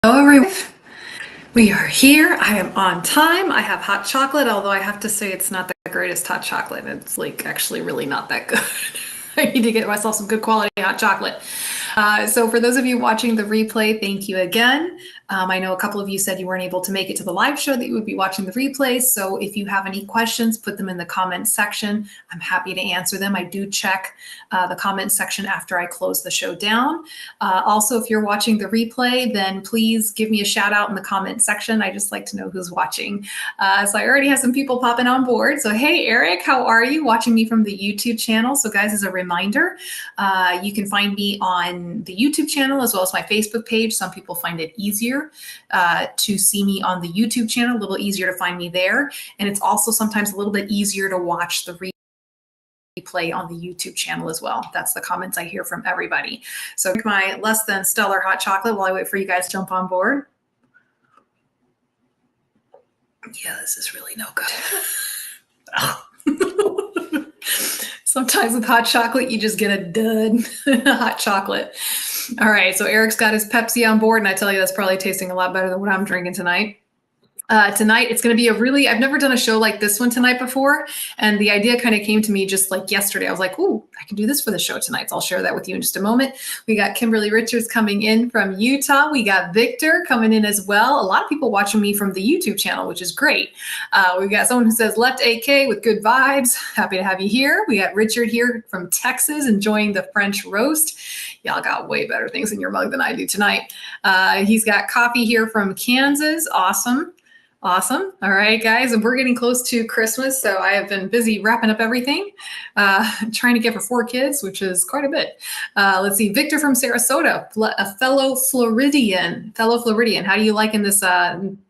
Hello everyone, we are here. I am on time. I have hot chocolate, although I have to say it's not the greatest hot chocolate. It's like actually really not that good. I need to get myself some good quality hot chocolate. So for those of you watching the replay, thank you again. I know a couple of you said you weren't able to make it to the live show, that you would be watching the replay. So if you have any questions, put them in the comment section. I'm happy to answer them. I do check the comment section after I close the show down. Also, if you're watching the replay, then please give me a shout out in the comment section. I just like to know who's watching. So I already have some people popping on board. So hey, Eric, how are you? Watching me from the YouTube channel. So guys, as a reminder, you can find me on the YouTube channel as well as my Facebook page. Some people find it easier to see me on the YouTube channel, a little easier to find me there. And it's also sometimes a little bit easier to watch the replay on the YouTube channel as well. That's the comments I hear from everybody. So my less than stellar hot chocolate while I wait for you guys to jump on board. Yeah, this is really no good. Sometimes with hot chocolate, you just get a dud hot chocolate. All right, so Eric's got his Pepsi on board, and I tell you, that's probably tasting a lot better than what I'm drinking tonight. Tonight, it's going to be I've never done a show like this one tonight before. And the idea kind of came to me just like yesterday. I was like, ooh, I can do this for the show tonight. So I'll share that with you in just a moment. We got Kimberly Richards coming in from Utah. We got Victor coming in as well. A lot of people watching me from the YouTube channel, which is great. We got someone who says left AK with good vibes. Happy to have you here. We got Richard here from Texas enjoying the French roast. Y'all got way better things in your mug than I do tonight. He's got coffee here from Kansas. Awesome. Awesome. All right, guys. And we're getting close to Christmas. So I have been busy wrapping up everything, trying to get for 4 kids, which is quite a bit. Let's see. Victor from Sarasota, a fellow Floridian. How do you like in this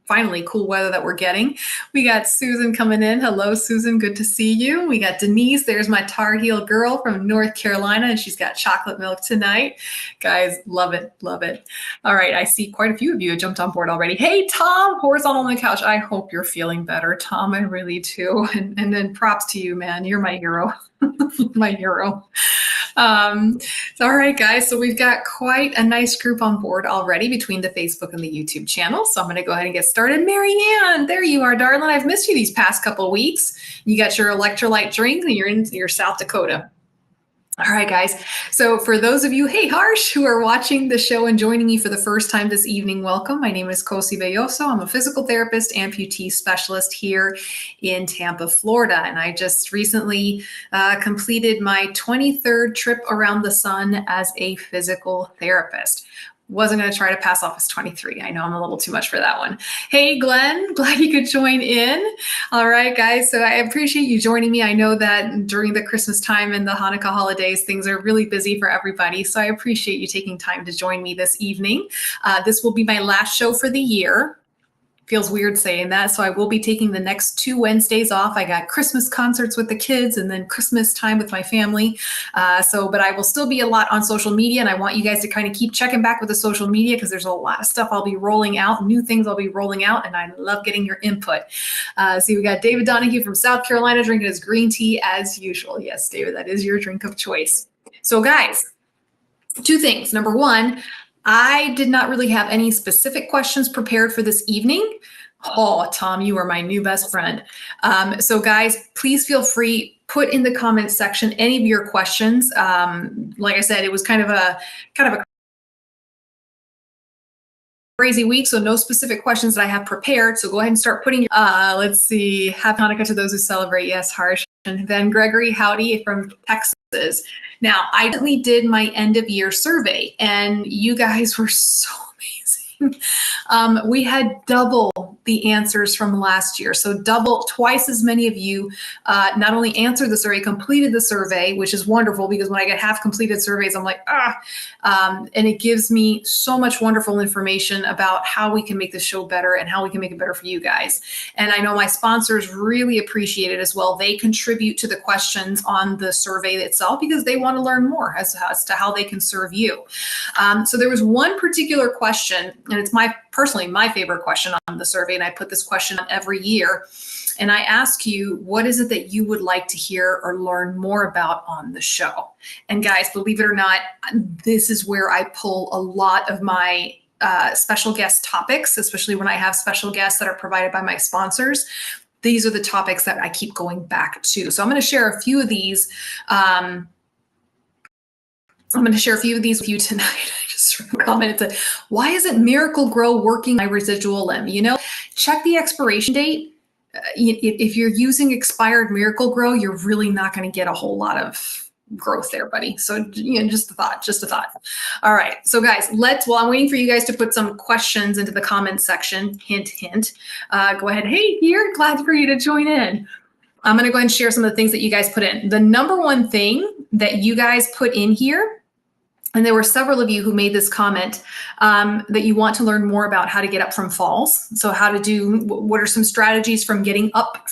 finally cool weather that we're getting? We got Susan coming in. Hello, Susan. Good to see you. We got Denise. There's my Tar Heel girl from North Carolina, and she's got chocolate milk tonight. Guys, love it. Love it. All right. I see quite a few of you have jumped on board already. Hey, Tom, horizontal on the couch. I hope you're feeling better, Tom. I really do. And then props to you, man. You're my hero. My hero. So, all right, guys. So we've got quite a nice group on board already between the Facebook and the YouTube channel. So I'm going to go ahead and get started. Marianne, there you are, darling. I've missed you these past couple of weeks. You got your electrolyte drink and you're in your South Dakota. All right, guys. So for those of you, hey, Harsh, who are watching the show and joining me for the first time this evening, welcome. My name is Cosi Belloso. I'm a physical therapist, amputee specialist here in Tampa, Florida. And I just recently completed my 23rd trip around the sun as a physical therapist. Wasn't going to try to pass off as 23. I know I'm a little too much for that one. Hey, Glenn, glad you could join in. All right, guys. So I appreciate you joining me. I know that during the Christmas time and the Hanukkah holidays, things are really busy for everybody. So I appreciate you taking time to join me this evening. This will be my last show for the year. Feels weird saying that. So I will be taking the next 2 Wednesdays off. I got Christmas concerts with the kids and then Christmas time with my family. But I will still be a lot on social media, and I want you guys to kind of keep checking back with the social media because there's a lot of stuff I'll be rolling out, new things I'll be rolling out, and I love getting your input. See, we got David Donahue from South Carolina drinking his green tea as usual. Yes, David, that is your drink of choice. So guys, 2 things. Number 1, I did not really have any specific questions prepared for this evening. Oh, Tom, you are my new best friend. So guys, please feel free, put in the comments section any of your questions. Like I said, it was kind of a crazy week, so no specific questions that I have prepared. So go ahead and start putting let's see. Happy Hanukkah to those who celebrate. Yes, Harsh. And then Gregory, howdy from Texas. Now, I recently did my end of year survey, and you guys were so amazing. We had double the answers from last year. So twice as many of you not only answered the survey, completed the survey, which is wonderful because when I get half completed surveys, I'm like, and it gives me so much wonderful information about how we can make the show better and how we can make it better for you guys. And I know my sponsors really appreciate it as well. They contribute to the questions on the survey itself because they want to learn more as to how they can serve you. So there was one particular question, and it's personally my favorite question on the survey, and I put this question on every year. And I ask you, what is it that you would like to hear or learn more about on the show? And guys, believe it or not, this is where I pull a lot of my special guest topics, especially when I have special guests that are provided by my sponsors. These are the topics that I keep going back to. So I'm going to share a few of these. I'm going to share a few of these with you tonight. I just commented, why isn't Miracle-Gro working my residual limb? Check the expiration date. If you're using expired Miracle-Gro, you're really not going to get a whole lot of growth there, buddy. So, just a thought. All right. So guys, while I'm waiting for you guys to put some questions into the comments section, hint, hint, go ahead. Hey, here, glad for you to join in. I'm going to go ahead and share some of the things that you guys put in. The number one thing that you guys put in here, and there were several of you who made this comment, that you want to learn more about how to get up from falls. So what are some strategies from getting up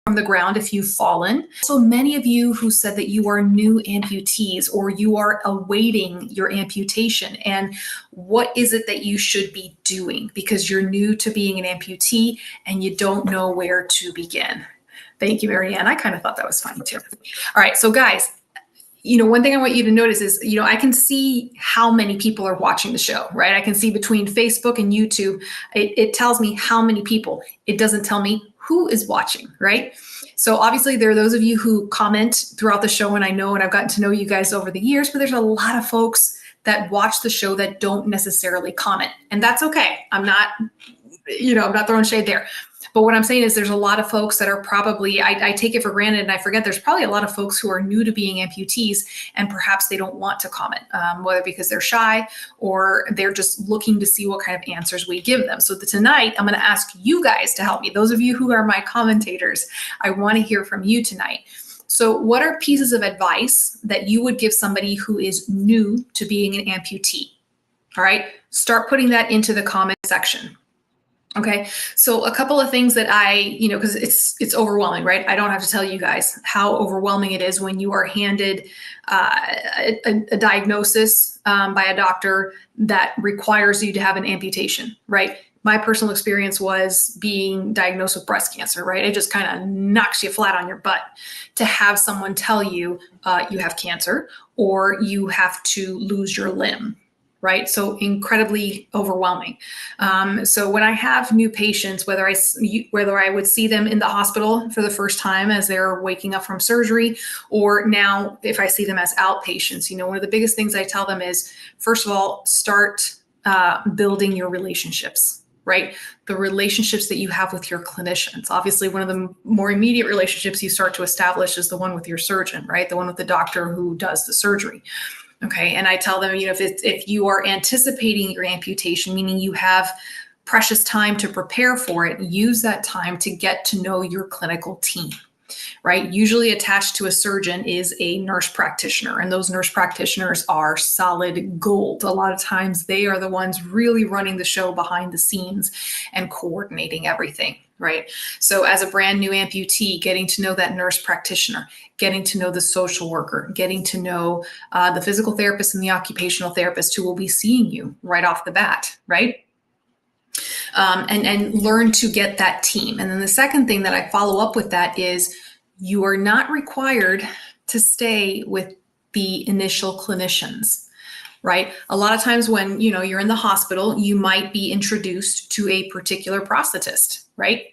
from the ground if you've fallen. So many of you who said that you are new amputees or you are awaiting your amputation, and what is it that you should be doing because you're new to being an amputee and you don't know where to begin. Thank you, Marianne. I kind of thought that was funny too. All right, so guys, one thing I want you to notice is, I can see how many people are watching the show, right? I can see between Facebook and YouTube, it tells me how many people. It doesn't tell me who is watching, right? So obviously there are those of you who comment throughout the show, and I've gotten to know you guys over the years, but there's a lot of folks that watch the show that don't necessarily comment, and that's okay. I'm not throwing shade there. But what I'm saying is there's a lot of folks that are probably, I take it for granted and I forget there's probably a lot of folks who are new to being amputees and perhaps they don't want to comment, whether because they're shy or they're just looking to see what kind of answers we give them. So tonight, I'm going to ask you guys to help me. Those of you who are my commentators, I want to hear from you tonight. So what are pieces of advice that you would give somebody who is new to being an amputee? All right, start putting that into the comment section. Okay, so a couple of things that because it's overwhelming, right? I don't have to tell you guys how overwhelming it is when you are handed a diagnosis by a doctor that requires you to have an amputation, right? My personal experience was being diagnosed with breast cancer, right? It just kind of knocks you flat on your butt to have someone tell you you have cancer or you have to lose your limb. Right? So incredibly overwhelming. So when I have new patients, whether I would see them in the hospital for the first time as they're waking up from surgery, or now if I see them as outpatients, one of the biggest things I tell them is, first of all, start building your relationships, right? The relationships that you have with your clinicians. Obviously, one of the more immediate relationships you start to establish is the one with your surgeon, right? The one with the doctor who does the surgery. Okay, and I tell them, if you are anticipating your amputation, meaning you have precious time to prepare for it, use that time to get to know your clinical team, right? Usually attached to a surgeon is a nurse practitioner, and those nurse practitioners are solid gold. A lot of times they are the ones really running the show behind the scenes and coordinating everything. Right. So as a brand new amputee, getting to know that nurse practitioner, getting to know the social worker, getting to know the physical therapist and the occupational therapist who will be seeing you right off the bat. Right. And learn to get that team. And then the second thing that I follow up with that is you are not required to stay with the initial clinicians. Right. A lot of times when, you're in the hospital, you might be introduced to a particular prosthetist, right?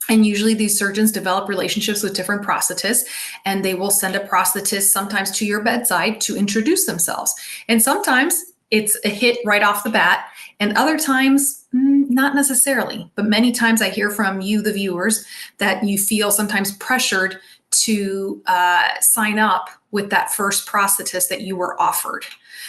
And usually these surgeons develop relationships with different prosthetists, and they will send a prosthetist sometimes to your bedside to introduce themselves. And sometimes it's a hit right off the bat, and other times not necessarily. But many times I hear from you, the viewers, that you feel sometimes pressured to sign up with that first prosthetist that you were offered.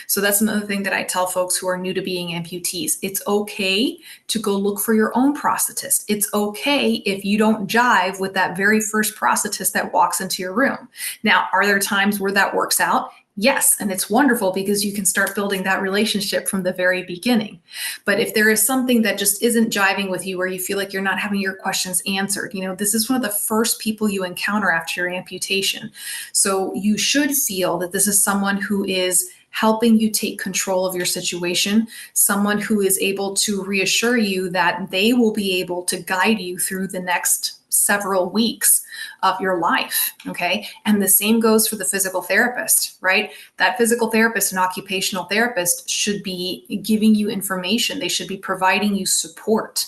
So that's another thing that I tell folks who are new to being amputees. It's okay to go look for your own prosthetist. It's okay if you don't jive with that very first prosthetist that walks into your room. Now, are there times where that works out? Yes, and it's wonderful because you can start building that relationship from the very beginning. But if there is something that just isn't jiving with you, or you feel like you're not having your questions answered, this is one of the first people you encounter after your amputation. So you should feel that this is someone who is helping you take control of your situation, someone who is able to reassure you that they will be able to guide you through the next several weeks of your life, okay? And the same goes for the physical therapist, right? That physical therapist and occupational therapist should be giving you information. They should be providing you support.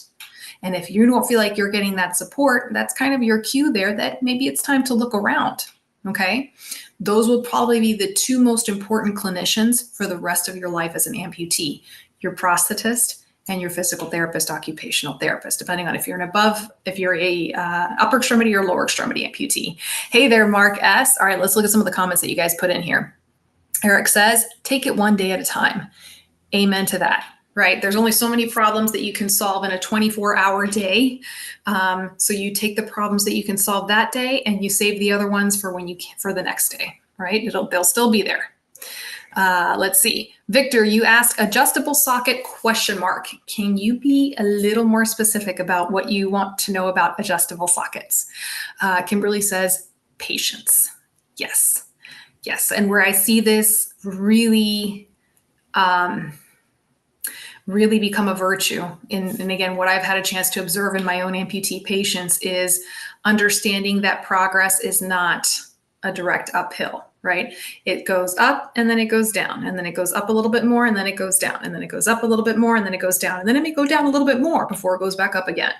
And if you don't feel like you're getting that support, that's kind of your cue there that maybe it's time to look around, okay? Those will probably be the two most important clinicians for the rest of your life as an amputee, your prosthetist and your physical therapist, occupational therapist, depending on if you're a upper extremity or lower extremity amputee. Hey there, Mark S. All right, let's look at some of the comments that you guys put in here. Eric says, take it one day at a time. Amen to that. Right? There's only so many problems that you can solve in a 24-hour day. So you take the problems that you can solve that day and you save the other ones for for the next day, right? They'll still be there. Let's see. Victor, you asked adjustable socket ? Can you be a little more specific about what you want to know about adjustable sockets? Kimberly says patience. Yes. Yes. And where I see this really become a virtue. And again, what I've had a chance to observe in my own amputee patients is understanding that progress is not a direct uphill, right? It goes up and then it goes down, and then it goes up a little bit more and then it goes down, and then it goes up a little bit more and then it goes down, and then it may go down a little bit more before it goes back up again,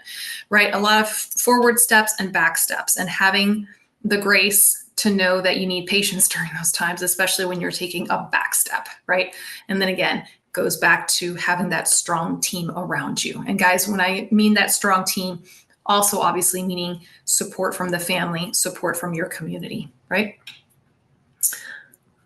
right? A lot of forward steps and back steps, and having the grace to know that you need patience during those times, especially when you're taking a back step, right? And then again, goes back to having that strong team around you. And guys, when I mean that strong team, also obviously meaning support from the family, support from your community, right?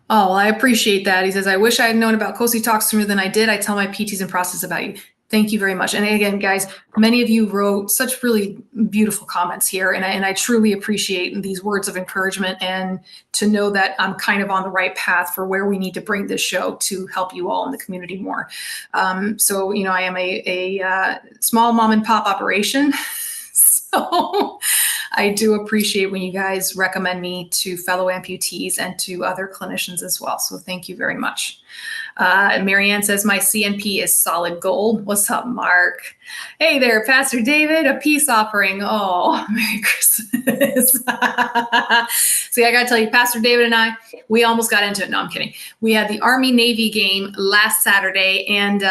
Oh, well, I appreciate that. He says, I wish I had known about Cosi Talk sooner than I did. I tell my PTs and process about you. Thank you very much. And again, guys, many of you wrote such really beautiful comments here, and I truly appreciate these words of encouragement and to know that I'm kind of on the right path for where we need to bring this show to help you all in the community more. So, you know, I am a small mom and pop operation. So I do appreciate when you guys recommend me to fellow amputees and to other clinicians as well. So thank you very much. Marianne says, my CNP is solid gold. What's up, Mark? Hey there, Pastor David, a peace offering. Oh, Merry Christmas. See, I got to tell you, Pastor David and I, we almost got into it. No, I'm kidding. We had the Army-Navy game last Saturday and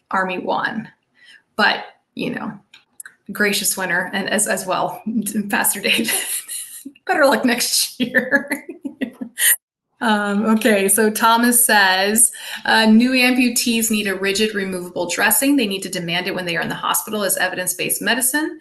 Army won. But, you know, gracious winner, and as well, Pastor David. Better luck next year. Okay, so Thomas says, new amputees need a rigid removable dressing. They need to demand it when they are in the hospital as evidence-based medicine.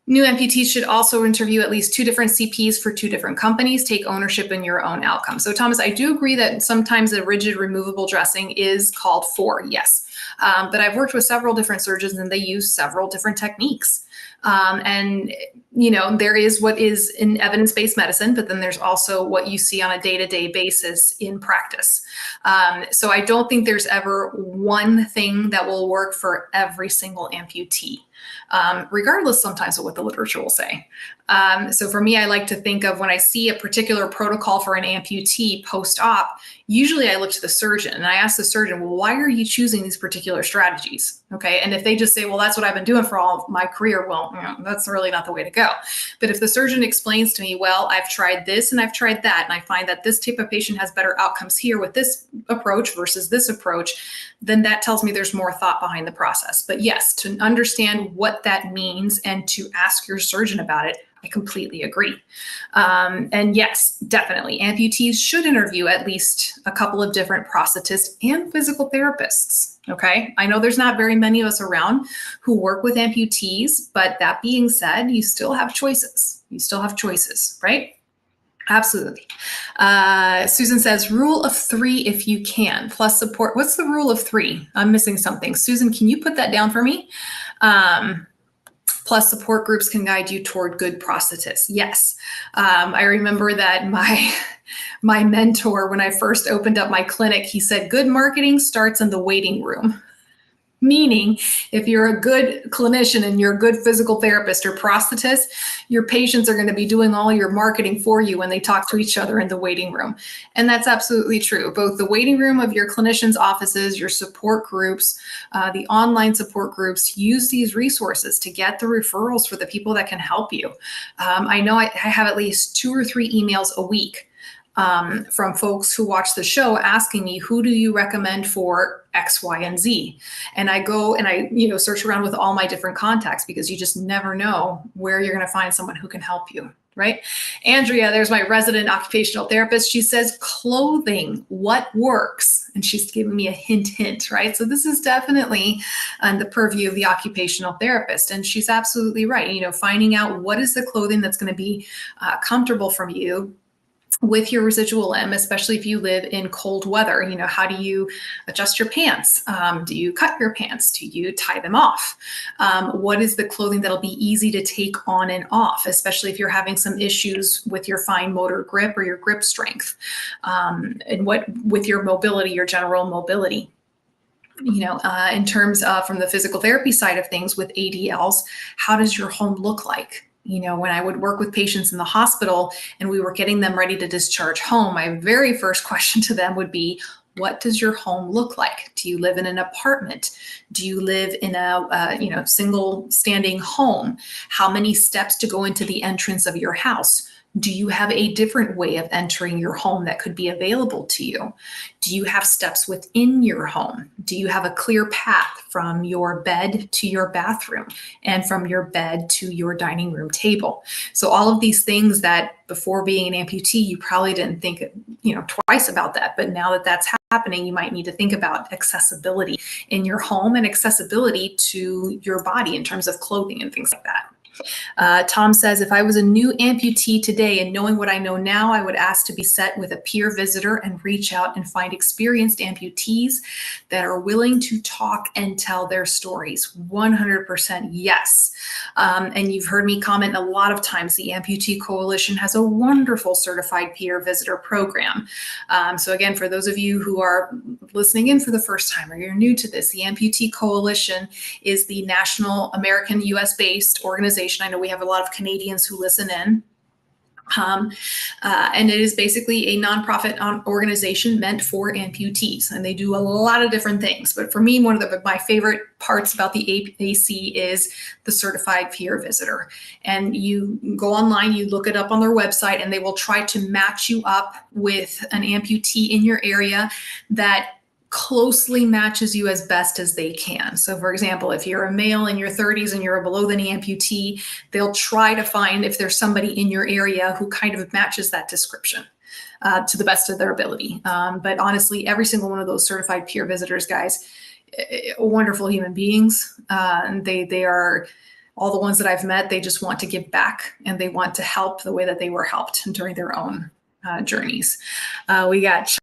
New amputees should also interview at least 2 different CPs for 2 different companies. Take ownership in your own outcome. So Thomas, I do agree that sometimes a rigid removable dressing is called for, yes. But I've worked with several different surgeons and they use several different techniques. And, you know, there is what is in evidence-based medicine, but then there's also what you see on a day-to-day basis in practice. So I don't think there's ever one thing that will work for every single amputee, regardless sometimes of what the literature will say. So for me, I like to think of when I see a particular protocol for an amputee post-op, usually I look to the surgeon and I ask the surgeon, well, why are you choosing these particular strategies? Okay. And if they just say, well, that's what I've been doing for all of my career, well, you know, that's really not the way to go. But if the surgeon explains to me, well, I've tried this and I've tried that, and I find that this type of patient has better outcomes here with this approach versus this approach, then that tells me there's more thought behind the process. But yes, to understand what that means and to ask your surgeon about it, I completely agree. And yes, definitely, amputees should interview at least a couple of different prosthetists and physical therapists. Okay, I know there's not very many of us around who work with amputees, but that being said, you still have choices. You still have choices, right? Absolutely. Susan says, rule of 3 if you can, plus support. What's the rule of 3? I'm missing something. Susan, can you put that down for me? Plus support groups can guide you toward good prosthetists. Yes. I remember that my mentor, when I first opened up my clinic, he said, good marketing starts in the waiting room. Meaning, if you're a good clinician and you're a good physical therapist or prosthetist, your patients are going to be doing all your marketing for you when they talk to each other in the waiting room. And that's absolutely true. Both the waiting room of your clinicians' offices, your support groups, the online support groups, use these resources to get the referrals for the people that can help you. I know I have at least 2 or 3 emails a week from folks who watch the show asking me, who do you recommend for X, Y, and Z? And I go and I, search around with all my different contacts, because you just never know where you're going to find someone who can help you, right? Andrea, there's my resident occupational therapist. She says clothing, what works? And she's giving me a hint, right? So this is definitely the purview of the occupational therapist. And she's absolutely right. Finding out what is the clothing that's going to be comfortable for you with your residual limb, especially if you live in cold weather. How do you adjust your pants? Do you cut your pants? Do you tie them off? What is the clothing that'll be easy to take on and off, especially if you're having some issues with your fine motor grip or your grip strength? And what with your mobility, your general mobility? In terms of from the physical therapy side of things with ADLs, how does your home look like? When I would work with patients in the hospital and we were getting them ready to discharge home, my very first question to them would be, what does your home look like? Do you live in an apartment? Do you live in a single standing home? How many steps to go into the entrance of your house? Do you have a different way of entering your home that could be available to you? Do you have steps within your home? Do you have a clear path from your bed to your bathroom and from your bed to your dining room table? So all of these things that before being an amputee, you probably didn't think, twice about that. But now that that's happening, you might need to think about accessibility in your home and accessibility to your body in terms of clothing and things like that. Tom says, if I was a new amputee today and knowing what I know now, I would ask to be set with a peer visitor and reach out and find experienced amputees that are willing to talk and tell their stories. 100% yes. And you've heard me comment a lot of times, the Amputee Coalition has a wonderful certified peer visitor program. So again, for those of you who are listening in for the first time or you're new to this, the Amputee Coalition is the national American US-based organization. I know we have a lot of Canadians who listen in. And it is basically a nonprofit organization meant for amputees, and they do a lot of different things. But for me, one of my favorite parts about the AC is the certified peer visitor. And you go online, you look it up on their website, and they will try to match you up with an amputee in your area that closely matches you as best as they can. So for example, if you're a male in your 30s and you're a below the knee amputee, they'll try to find if there's somebody in your area who kind of matches that description to the best of their ability. But honestly, every single one of those certified peer visitors, guys, wonderful human beings. They are all the ones that I've met. They just want to give back and they want to help the way that they were helped during their own journeys. We got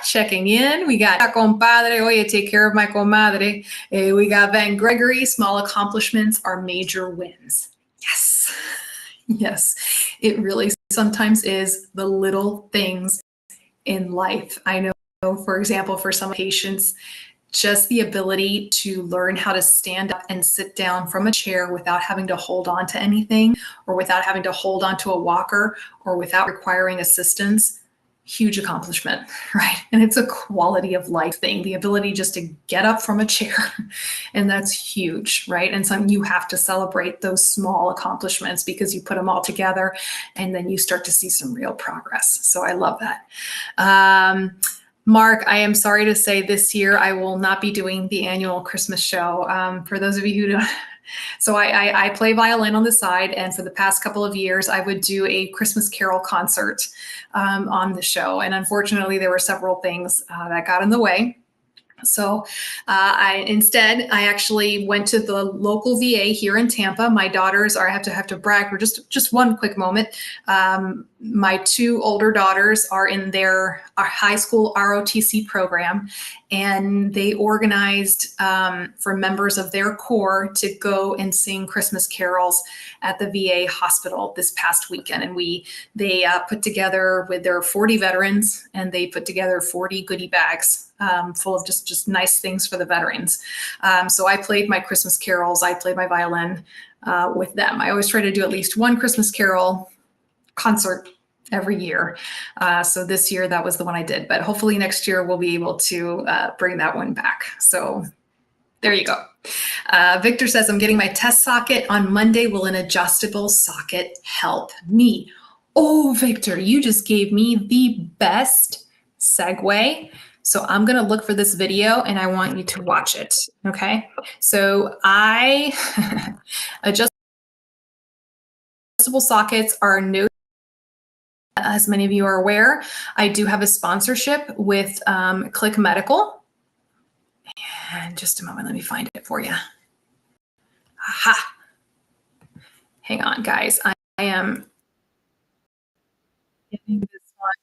checking in. We got compadre, oye, take care of my comadre. We got Van Gregory, small accomplishments are major wins. Yes. Yes, it really sometimes is the little things in life. I know, for example, for some patients, just the ability to learn how to stand up and sit down from a chair without having to hold on to anything or without having to hold on to a walker or without requiring assistance. Huge accomplishment, right? And it's a quality of life thing, the ability just to get up from a chair. And that's huge, right? And so you have to celebrate those small accomplishments because you put them all together and then you start to see some real progress. So I love that. Mark, I am sorry to say this year I will not be doing the annual Christmas show. For those of you who don't, so I play violin on the side, and for the past couple of years, I would do a Christmas Carol concert on the show. And unfortunately, there were several things that got in the way. So I actually went to the local VA here in Tampa. My daughters are, I have to brag for just one quick moment. My 2 older daughters are in our high school ROTC program, and they organized for members of their corps to go and sing Christmas carols at the VA hospital this past weekend. And they put together with their 40 veterans, and they put together 40 goodie bags full of just nice things for the veterans. So I played my Christmas carols. I played my violin with them. I always try to do at least one Christmas carol concert every year. So this year that was the one I did, but hopefully next year we'll be able to bring that one back. So there you go. Victor says, I'm getting my test socket on Monday. Will an adjustable socket help me? Oh, Victor, you just gave me the best segue. So I'm going to look for this video and I want you to watch it. Okay. So adjustable sockets are no, as many of you are aware, I do have a sponsorship with Click Medical. And just a moment, let me find it for you. Aha. Hang on, guys. I am getting this one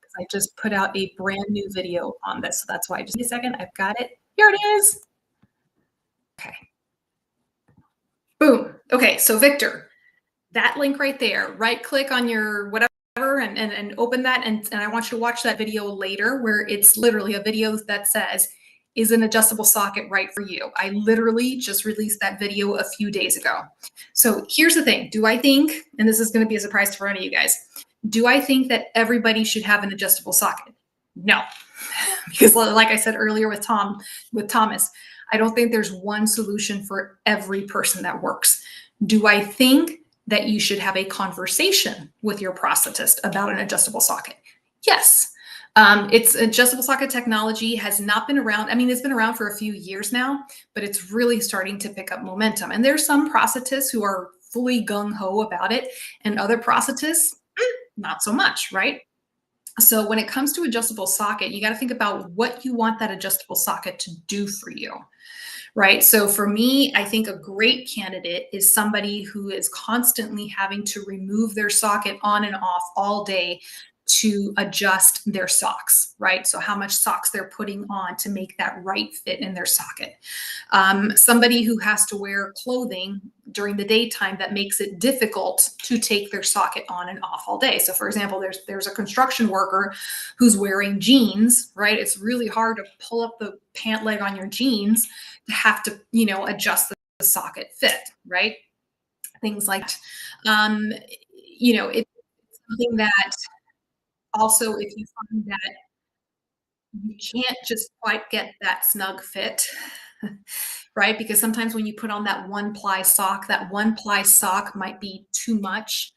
because I just put out a brand new video on this. So that's why just a second. I've got it. Here it is. Okay. Boom. Okay. So Victor, that link right there, right click on your whatever and open that. And I want you to watch that video later where it's literally a video that says, is an adjustable socket right for you? I literally just released that video a few days ago. So here's the thing. Do I think, and this is going to be a surprise for any of you guys, do I think that everybody should have an adjustable socket? No, because like I said earlier with Thomas, I don't think there's one solution for every person that works. Do I think that you should have a conversation with your prosthetist about an adjustable socket? Yes. It's adjustable socket technology has not been around. I mean, it's been around for a few years now, but it's really starting to pick up momentum. And there's some prosthetists who are fully gung-ho about it, and other prosthetists, not so much, right? So when it comes to adjustable socket, you got to think about what you want that adjustable socket to do for you, right? So for me, I think a great candidate is somebody who is constantly having to remove their socket on and off all day to adjust their socks, right? So how much socks they're putting on to make that right fit in their socket. Somebody who has to wear clothing during the daytime that makes it difficult to take their socket on and off all day. So for example, there's a construction worker who's wearing jeans, right? It's really hard to pull up the pant leg on your jeans to have to, adjust the socket fit, right? Things like, it's something that also, if you find that you can't just quite get that snug fit, right? Because sometimes when you put on that that one ply sock might be too much,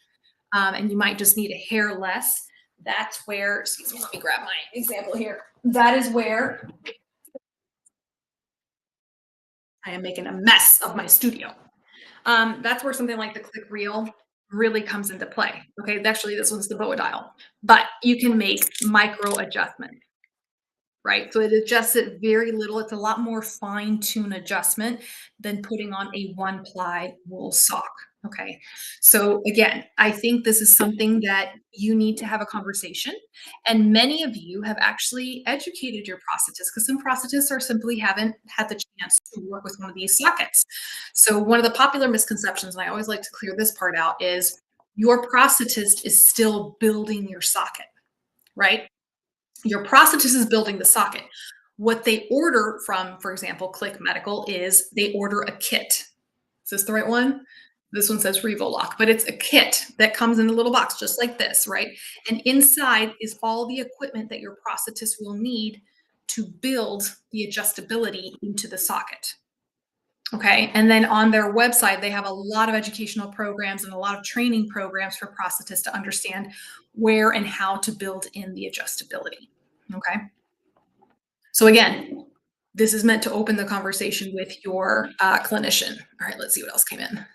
and you might just need a hair less. That's where, excuse me, let me grab my example here. That is where I am making a mess of my studio. That's where something like the Click Reel really comes into play. Okay, actually, this one's the Boa dial, but you can make micro adjustments. Right? So it adjusts it very little. It's a lot more fine-tune adjustment than putting on a one-ply wool sock. Okay. So again, I think this is something that you need to have a conversation. And many of you have actually educated your prosthetist because some prosthetists are simply haven't had the chance to work with one of these sockets. So one of the popular misconceptions, and I always like to clear this part out, is your prosthetist is still building your socket, right? Your prosthetist is building the socket. What they order from, for example, Click Medical is they order a kit. Is this the right one? This one says Revolock, but it's a kit that comes in a little box just like this, right? And inside is all the equipment that your prosthetist will need to build the adjustability into the socket. Okay. And then on their website, they have a lot of educational programs and a lot of training programs for prosthetists to understand where and how to build in the adjustability. Okay. So again, this is meant to open the conversation with your clinician. All right, let's see what else came in.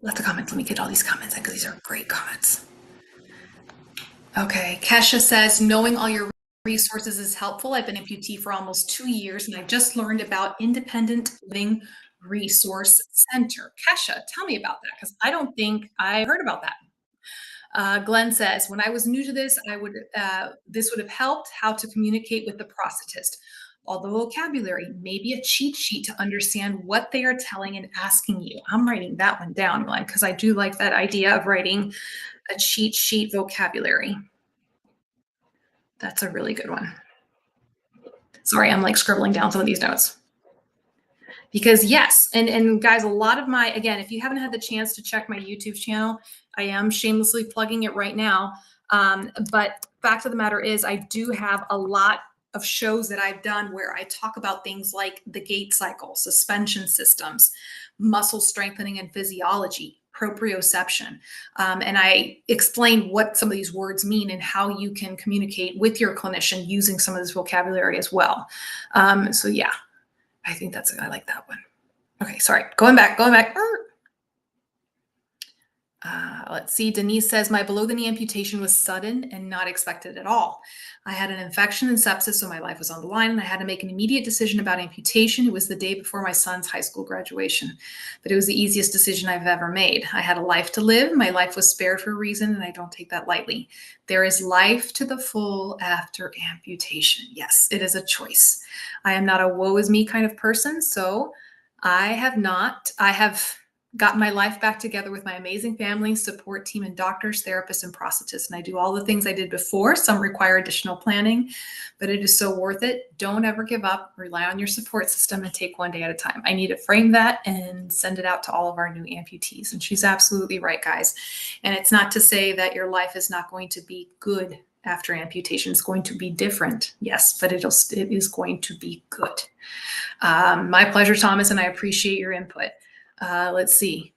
Let the comments. Let me get all these comments in because these are great comments. Okay, Kesha says, knowing all your resources is helpful. I've been amputee for almost 2 years and I just learned about Independent Living Resource Center. Kesha, tell me about that because I don't think I heard about that. Glenn says, when I was new to this, this would have helped how to communicate with the prosthetist. all the vocabulary, maybe a cheat sheet to understand what they are telling and asking you. I'm writing that one down, Glenn, because I do like that idea of writing a cheat sheet vocabulary. That's a really good one. Sorry, I'm like scribbling down some of these notes. Because yes, and guys, a lot of my, again, if you haven't had the chance to check my YouTube channel, I am shamelessly plugging it right now. But fact of the matter is, I do have a lot of shows that I've done where I talk about things like the gait cycle, suspension systems, muscle strengthening and physiology, proprioception. And I explain what some of these words mean and how you can communicate with your clinician using some of this vocabulary as well. So yeah, I think I like that one. Okay, sorry, going back. Let's see. Denise says, my below the knee amputation was sudden and not expected at all. I had an infection and sepsis, so my life was on the line, and I had to make an immediate decision about amputation. It was the day before my son's high school graduation, but it was the easiest decision I've ever made. I had a life to live. My life was spared for a reason, and I don't take that lightly. There is life to the full after amputation. Yes, it is a choice. I am not a woe is me kind of person, so I have gotten my life back together with my amazing family, support team, and doctors, therapists, and prosthetists. And I do all the things I did before. Some require additional planning, but it is so worth it. Don't ever give up. Rely on your support system and take one day at a time. I need to frame that and send it out to all of our new amputees. And she's absolutely right, guys. And it's not to say that your life is not going to be good after amputation. It's going to be different, yes, but it is going to be good. My pleasure, Thomas, and I appreciate your input. Let's see.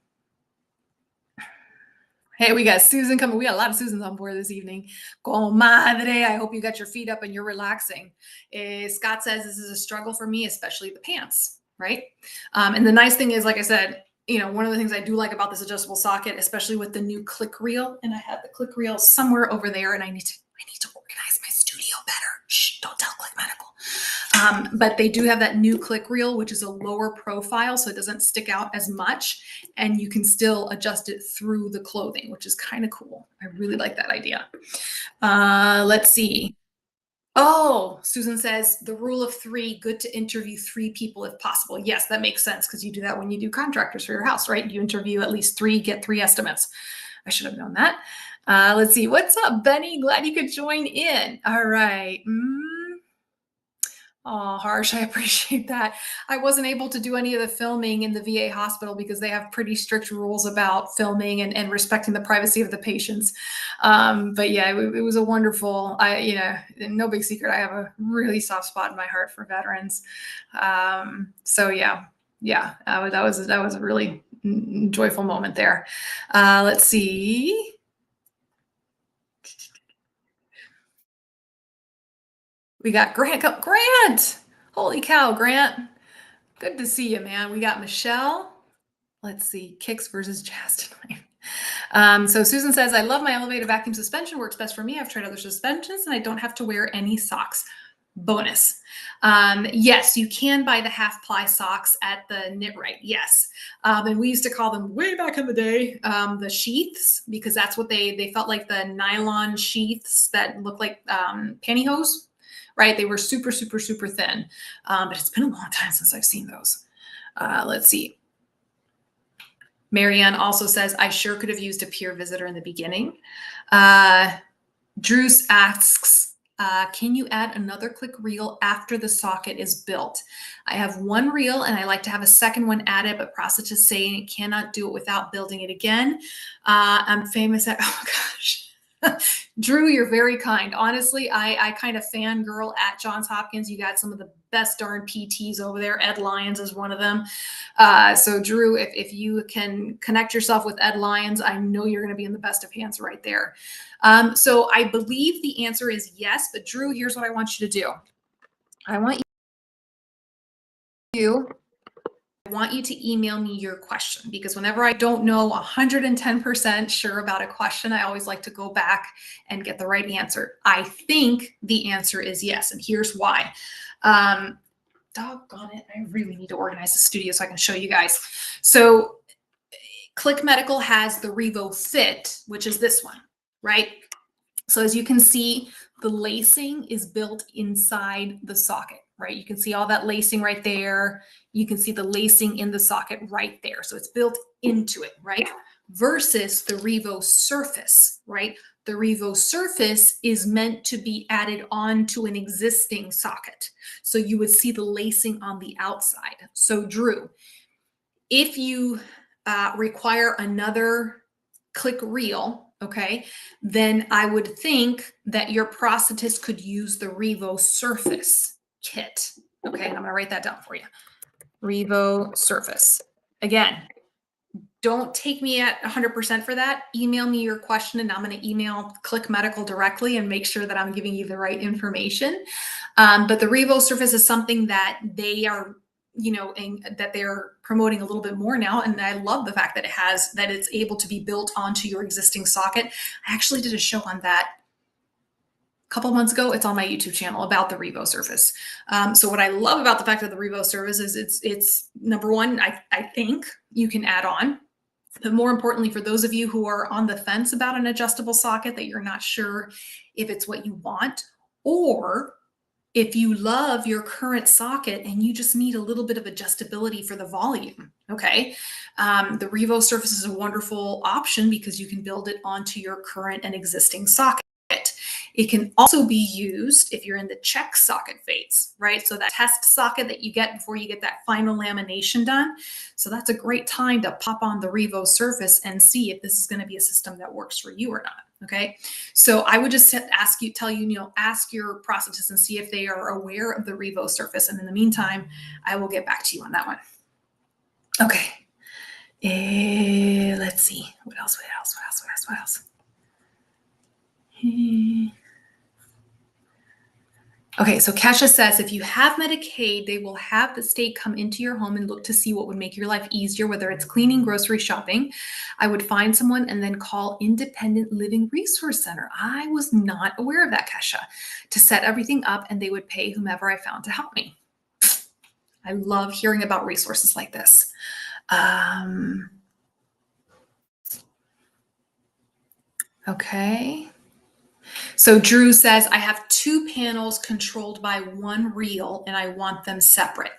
Hey, we got Susan coming. We got a lot of Susans on board this evening. Comadre, I hope you got your feet up and you're relaxing. Scott says this is a struggle for me, especially the pants, right? And the nice thing is, like I said, one of the things I do like about this adjustable socket, especially with the new click reel, and I have the click reel somewhere over there, and I need to organize my studio better. Shh, don't tell Click Medical. But they do have that new click reel, which is a lower profile, so it doesn't stick out as much, and you can still adjust it through the clothing, which is kind of cool. I really like that idea. Let's see. Oh, Susan says the rule of 3, good to interview 3 people if possible. Yes, that makes sense because you do that when you do contractors for your house, right? You interview at least 3, get 3 estimates. I should have known that. Let's see. What's up, Benny? Glad you could join in. All right. Oh, Harsh, I appreciate that. I wasn't able to do any of the filming in the VA hospital because they have pretty strict rules about filming and respecting the privacy of the patients. But yeah, it was a wonderful, no big secret. I have a really soft spot in my heart for veterans. So yeah, that was a really joyful moment there. Let's see. We got Grant. Grant! Holy cow, Grant. Good to see you, man. We got Michelle. Let's see. Kicks versus jazz tonight. So Susan says, I love my elevated vacuum suspension. Works best for me. I've tried other suspensions and I don't have to wear any socks. Bonus. Yes, you can buy the half ply socks at the KnitRight. Yes. And we used to call them way back in the day, the sheaths, because that's what they felt like, the nylon sheaths that look like pantyhose. Right? They were super, super, super thin. But it's been a long time since I've seen those. Let's see. Marianne also says, I sure could have used a peer visitor in the beginning. Drews asks, can you add another click reel after the socket is built? I have one reel and I like to have a second one added, but prosthetists say it cannot do it without building it again. I'm famous at, oh gosh. Drew, you're very kind. Honestly, I kind of fangirl at Johns Hopkins. You got some of the best darn PTs over there. Ed Lyons is one of them. So Drew, if you can connect yourself with Ed Lyons, I know you're going to be in the best of hands right there. So I believe the answer is yes, but Drew, here's what I want you to do. I want you to email me your question, because whenever I don't know 110% sure about a question, I always like to go back and get the right answer. I think the answer is yes, and here's why. Doggone it, I really need to organize the studio so I can show you guys. So Click Medical has the Revo Fit, which is this one, right? So as you can see, the lacing is built inside the socket. right? You can see all that lacing right there. You can see the lacing in the socket right there. So it's built into it, right? Versus the Revo Surface, right? The Revo Surface is meant to be added onto an existing socket. So you would see the lacing on the outside. So Drew, if you require another click reel, okay, then I would think that your prosthetist could use the Revo Surface kit. Okay, and I'm gonna write that down for you. Revo Surface. Again, don't take me at 100% for that. Email me your question and I'm going to email Click Medical directly and make sure that I'm giving you the right information. But the Revo Surface is something that they are, that they're promoting a little bit more now. And I love the fact that it's able to be built onto your existing socket. I actually did a show on that a couple months ago. It's on my YouTube channel about the Revo Surface. So what I love about the fact that the Revo Surface is it's number one, I think you can add on. But more importantly, for those of you who are on the fence about an adjustable socket, that you're not sure if it's what you want, or if you love your current socket and you just need a little bit of adjustability for the volume, okay? The Revo Surface is a wonderful option because you can build it onto your current and existing socket. It can also be used if you're in the check socket phase, right? So that test socket that you get before you get that final lamination done. So that's a great time to pop on the Revo Surface and see if this is going to be a system that works for you or not. Okay. So I would just ask your prosthetist and see if they are aware of the Revo Surface. And in the meantime, I will get back to you on that one. Okay. Let's see. What else? Okay, so Kesha says, if you have Medicaid, they will have the state come into your home and look to see what would make your life easier, whether it's cleaning, grocery shopping. I would find someone and then call Independent Living Resource Center. I was not aware of that, Kesha, to set everything up, and they would pay whomever I found to help me. I love hearing about resources like this. Okay. So Drew says, I have 2 panels controlled by 1 reel and I want them separate.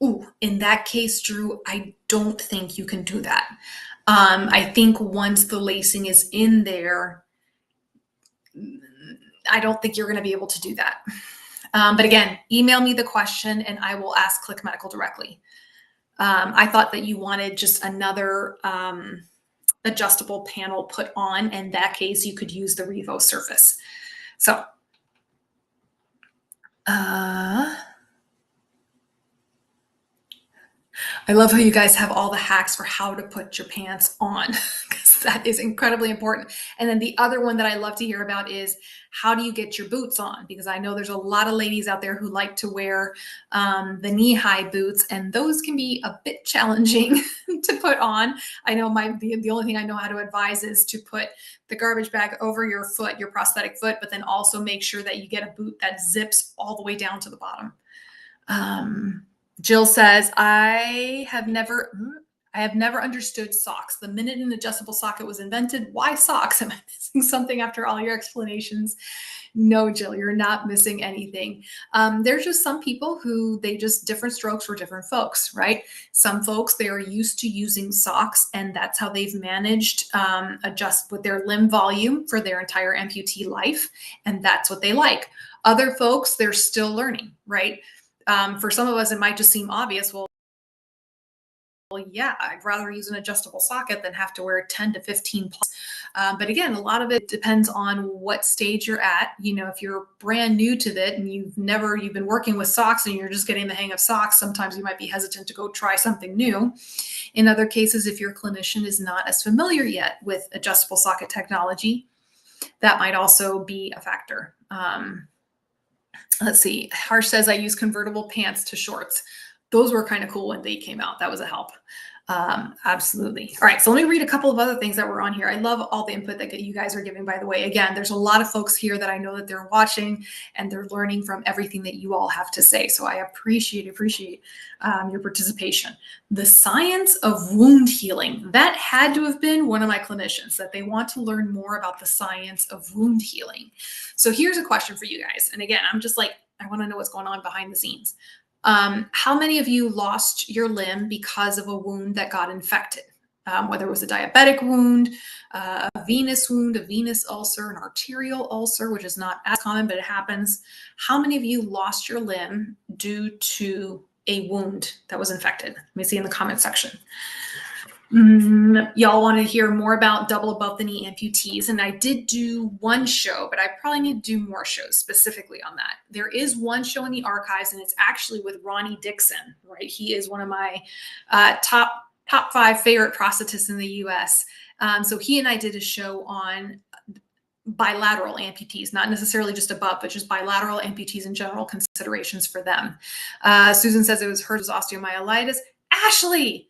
Ooh, in that case, Drew, I don't think you can do that. I think once the lacing is in there, I don't think you're going to be able to do that. But again, email me the question and I will ask Click Medical directly. I thought that you wanted just another adjustable panel put on. In that case, you could use the Revo Surface. So, I love how you guys have all the hacks for how to put your pants on, because that is incredibly important. And then the other one that I love to hear about is how do you get your boots on? Because I know there's a lot of ladies out there who like to wear the knee-high boots, and those can be a bit challenging to put on. I know the only thing I know how to advise is to put the garbage bag over your foot, your prosthetic foot, but then also make sure that you get a boot that zips all the way down to the bottom. Jill says, I have never understood socks. The minute an adjustable socket was invented, why socks? Am I missing something after all your explanations? No, Jill, you're not missing anything. There's just some people who different strokes for different folks, right? Some folks, they are used to using socks and that's how they've managed adjust with their limb volume for their entire amputee life. And that's what they like. Other folks, they're still learning, right? For some of us, it might just seem obvious. Well, yeah, I'd rather use an adjustable socket than have to wear 10 to 15 plus. But again, a lot of it depends on what stage you're at. You know, if you're brand new to it and you've been working with socks and you're just getting the hang of socks, sometimes you might be hesitant to go try something new. In other cases, if your clinician is not as familiar yet with adjustable socket technology, that might also be a factor. Let's see. Harsh says, I use convertible pants to shorts. Those were kind of cool when they came out. That was a help. Absolutely. All right. So let me read a couple of other things that were on here. I love all the input that you guys are giving, by the way. Again, there's a lot of folks here that I know that they're watching and they're learning from everything that you all have to say. So I appreciate your participation. The science of wound healing. That had to have been one of my clinicians, that they want to learn more about the science of wound healing. So here's a question for you guys. And again, I'm just like, I want to know what's going on behind the scenes. How many of you lost your limb because of a wound that got infected? Whether it was a diabetic wound, a venous wound, a venous ulcer, an arterial ulcer, which is not as common, but it happens. How many of you lost your limb due to a wound that was infected? Let me see in the comment section. Y'all want to hear more about double above the knee amputees, and I did do one show, but I probably need to do more shows specifically on that. There is one show in the archives, and it's actually with Ronnie Dixon, right? He is one of my top 5 favorite prosthetists in the U.S. So he and I did a show on bilateral amputees, not necessarily just above, but just bilateral amputees in general, considerations for them. Susan says it was hers was osteomyelitis. Ashley,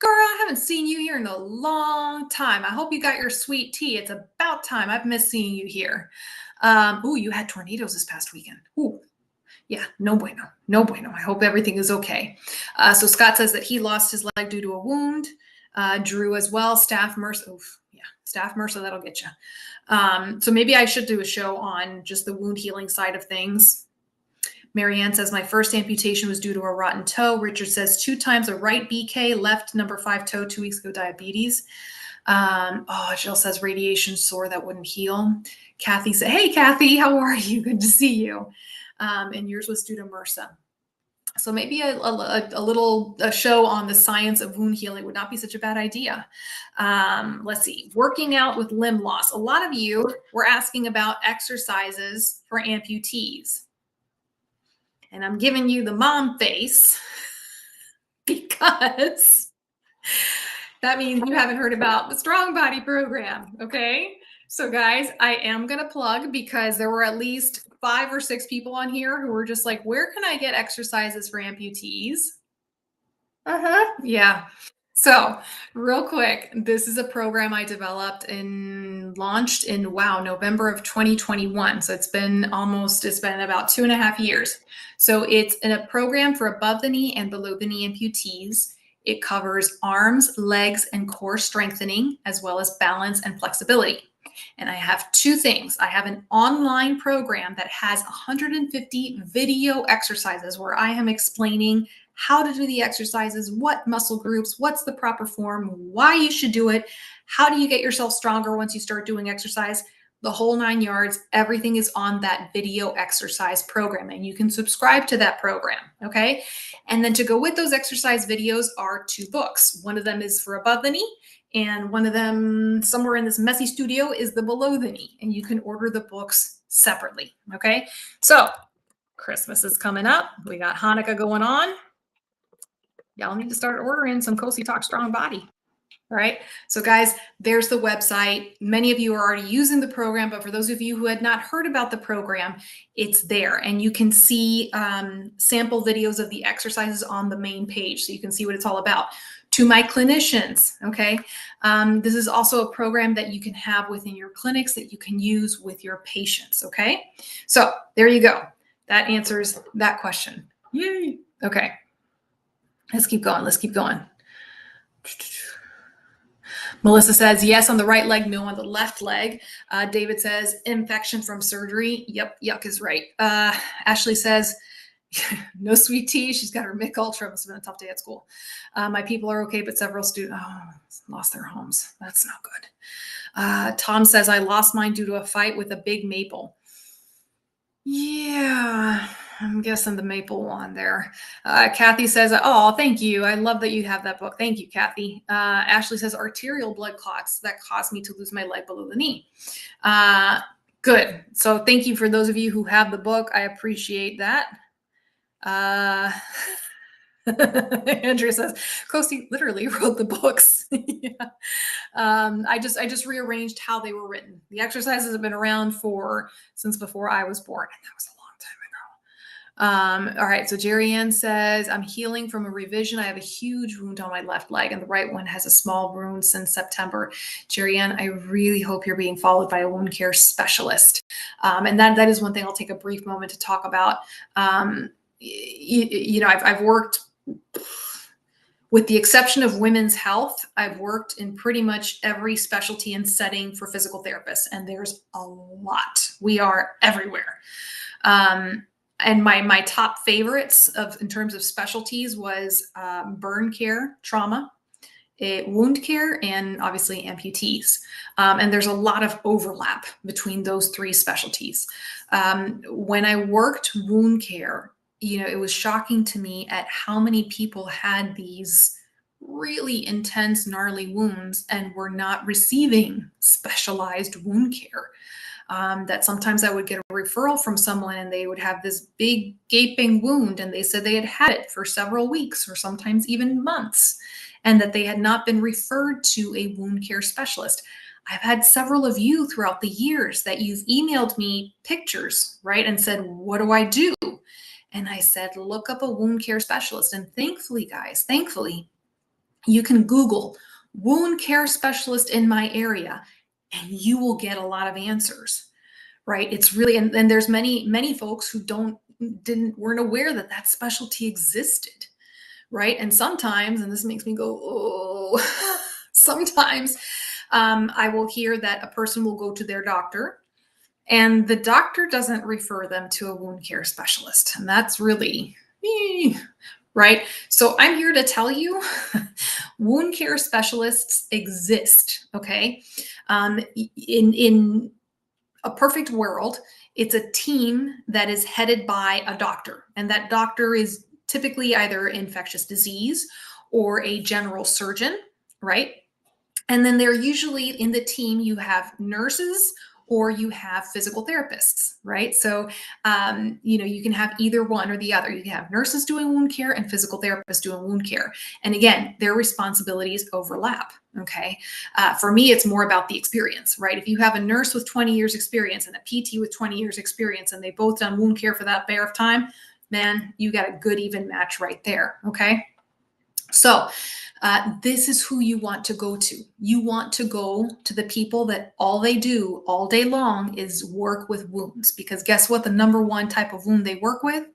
girl, I haven't seen you here in a long time. I hope you got your sweet tea. It's about time. I've missed seeing you here. Ooh, you had tornadoes this past weekend. Ooh, yeah, no bueno, no bueno. I hope everything is okay. So Scott says that he lost his leg due to a wound. Drew as well. Staph MRSA. Oof, yeah, Staph MRSA, that'll get you. So maybe I should do a show on just the wound healing side of things. Marianne says, my first amputation was due to a rotten toe. Richard says 2 times a right BK, left number 5 toe, 2 weeks ago, diabetes. Jill says radiation sore that wouldn't heal. Kathy said, hey, Kathy, how are you? Good to see you. And yours was due to MRSA. So maybe a little show on the science of wound healing would not be such a bad idea. Let's see, working out with limb loss. A lot of you were asking about exercises for amputees. And I'm giving you the mom face because that means you haven't heard about the Strong Body program, okay? So guys, I am gonna plug because there were at least 5 or 6 people on here who were just like, where can I get exercises for amputees? Yeah. So real quick, this is a program I developed and launched in, November of 2021. So it's been about 2.5 years. So it's a program for above the knee and below the knee amputees. It covers arms, legs, and core strengthening, as well as balance and flexibility. And I have 2 things. I have an online program that has 150 video exercises where I am explaining how to do the exercises, what muscle groups, what's the proper form, why you should do it, how do you get yourself stronger once you start doing exercise, the whole 9 yards. Everything is on that video exercise program, and you can subscribe to that program, okay? And then to go with those exercise videos are 2 books. One of them is for above the knee, and one of them, somewhere in this messy studio, is the below the knee, and you can order the books separately, okay? So Christmas is coming up. We got Hanukkah going on. Y'all need to start ordering some Cozy Talk Strong Body. All right. So guys, there's the website. Many of you are already using the program, but for those of you who had not heard about the program, it's there. And you can see sample videos of the exercises on the main page. So you can see what it's all about. To my clinicians, okay? This is also a program that you can have within your clinics that you can use with your patients, okay? So there you go. That answers that question. Yay. Okay. Let's keep going. Let's keep going. Melissa says, yes, on the right leg, no on the left leg. David says, infection from surgery. Yep, yuck is right. Ashley says, no sweet tea. She's got her Mick Ultra. Must have been a tough day at school. My people are okay, but several students lost their homes. That's not good. Tom says, I lost mine due to a fight with a big maple. Yeah, I'm guessing the maple one there. Kathy says, oh, thank you. I love that you have that book. Thank you, Kathy. Ashley says, arterial blood clots that caused me to lose my leg below the knee. Good. So thank you for those of you who have the book. I appreciate that. Andrea says, Cozy literally wrote the books. Yeah. I just rearranged how they were written. The exercises have been around since before I was born, and that was a long time ago. All right, so Jerry Ann says, I'm healing from a revision. I have a huge wound on my left leg, and the right one has a small wound since September. Jerry Ann, I really hope you're being followed by a wound care specialist. And that is one thing I'll take a brief moment to talk about. I've worked, with the exception of women's health, I've worked in pretty much every specialty and setting for physical therapists, and there's a lot. We are everywhere. And my top favorites in terms of specialties was burn care, trauma, wound care, and obviously amputees. And there's a lot of overlap between those three specialties. When I worked wound care, it was shocking to me at how many people had these really intense, gnarly wounds and were not receiving specialized wound care. That sometimes I would get a referral from someone and they would have this big gaping wound and they said they had had it for several weeks or sometimes even months, and that they had not been referred to a wound care specialist. I've had several of you throughout the years that you've emailed me pictures, right, and said, what do I do? And I said, look up a wound care specialist. And thankfully, guys, you can Google wound care specialist in my area and you will get a lot of answers, right? It's really, and there's many folks who weren't aware that specialty existed, right? And sometimes, and this makes me go, oh, sometimes I will hear that a person will go to their doctor and the doctor doesn't refer them to a wound care specialist. And that's really, right? So I'm here to tell you wound care specialists exist, okay? In a perfect world, it's a team that is headed by a doctor, and that doctor is typically either infectious disease or a general surgeon, right? And then they're usually in the team, you have nurses or you have physical therapists, right? So, you can have either one or the other. You can have nurses doing wound care and physical therapists doing wound care. And again, their responsibilities overlap, okay? For me, it's more about the experience, right? If you have a nurse with 20 years experience and a PT with 20 years experience, and they both done wound care for that bear of time, man, you got a good even match right there, okay? So this is who you want to go to. You want to go to the people that all they do all day long is work with wounds, because guess what? The number one type of wound they work with?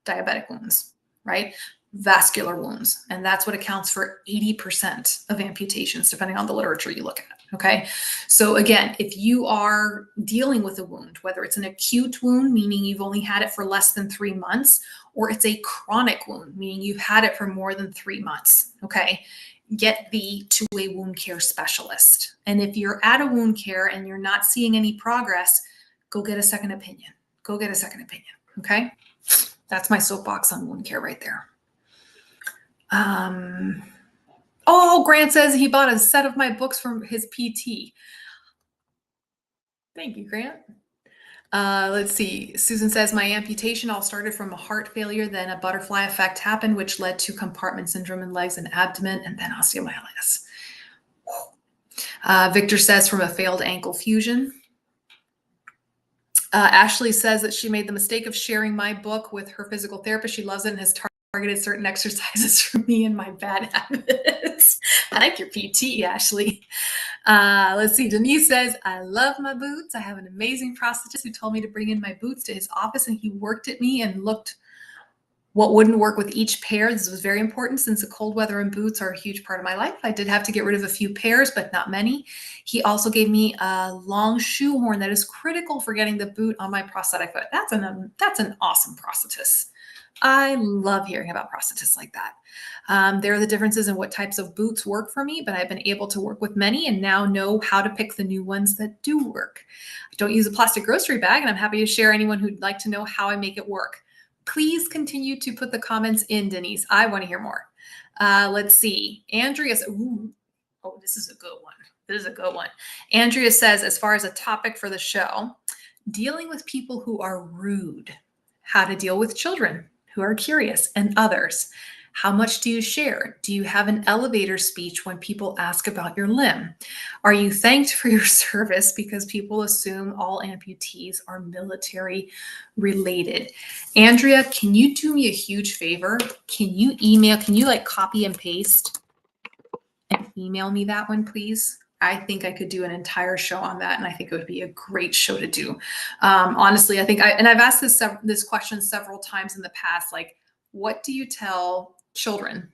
Diabetic wounds, right? Vascular wounds. And that's what accounts for 80% of amputations, depending on the literature you look at. Okay. So again, if you are dealing with a wound, whether it's an acute wound, meaning you've only had it for less than 3 months, or it's a chronic wound, meaning you've had it for more than 3 months, okay, get thee to a wound care specialist. And if you're at a wound care and you're not seeing any progress, go get a second opinion. Go get a second opinion, okay? That's my soapbox on wound care right there. Oh, Grant says he bought a set of my books from his PT. Thank you, Grant. Let's see. Susan says, my amputation all started from a heart failure, then a butterfly effect happened, which led to compartment syndrome in legs and abdomen, and then osteomyelitis. Victor says, from a failed ankle fusion. Ashley says that she made the mistake of sharing my book with her physical therapist. She loves it and has targeted certain exercises for me and my bad habits. I like your PT, Ashley. Let's see. Denise says, I love my boots. I have an amazing prosthetist who told me to bring in my boots to his office, and he worked at me and looked what wouldn't work with each pair. This was very important since the cold weather and boots are a huge part of my life. I did have to get rid of a few pairs, but not many. He also gave me a long shoe horn that is critical for getting the boot on my prosthetic foot. That's an awesome prosthetist. I love hearing about prosthetists like that. There are the differences in what types of boots work for me, but I've been able to work with many and now know how to pick the new ones that do work. I don't use a plastic grocery bag, and I'm happy to share anyone who'd like to know how I make it work. Please continue to put the comments in, Denise. I want to hear more. Let's see. Andrea says, oh, this is a good one. This is a good one. Andrea says, as far as a topic for the show, dealing with people who are rude, how to deal with children who are curious, and others. How much do you share? Do you have an elevator speech when people ask about your limb? Are you thanked for your service? Because people assume all amputees are military related. Andrea, can you do me a huge favor? Can you copy and paste and email me that one, please? I think I could do an entire show on that, and I think it would be a great show to do. Honestly, I think I've asked this question several times in the past, like, what do you tell children